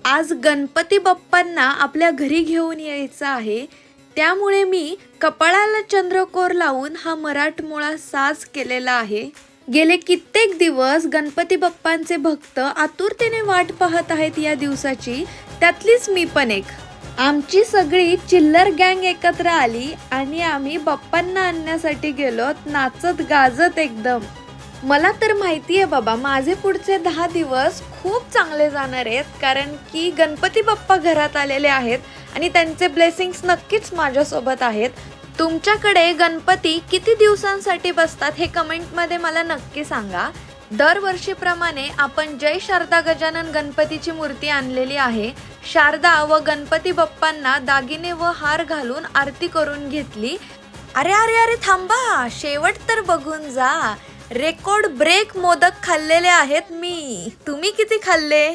आज गणपती बाप्पांना आपल्या घरी घेऊन यायचं आहे, त्यामुळे मी कपाळाला चंद्रकोर लावून हा मराठमोळा साज केलेला आहे। गेले कित्येक दिवस गणपती बाप्पांचे भक्त आतुरतेने वाट पाहत आहेत या दिवसाची, त्यातलीच मी पण एक। आमची सगळी चिल्लर गँग एकत्र आली आणि आम्ही बाप्पांना आणण्यासाठी गेलो, नाचत गाजत एकदम। मला तर माहिती आहे बाबा, माझे पुढचे 10 दिवस खूप चांगले जाणार आहेत, कारण की गणपती बाप्पा घरात आलेले आहेत आणि त्यांचे ब्लेसिंग्स नक्कीच माझ्यासोबत आहेत। तुमच्याकडे गणपती किती दिवसांसाठी बसतात हे कमेंटमध्ये मला नक्की सांगा। दरवर्षीप्रमाणे आपण जय शारदा गजानन गणपतीची मूर्ती आणलेली आहे। शारदा व गणपती बाप्पांना दागिने व हार घालून आरती करून घेतली। अरे अरे अरे थांबा, शेवट तर बघून जा। रेकॉर्ड ब्रेक मोदक खाल्लेले आहेत मी। तुम्ही किती खाल्ले?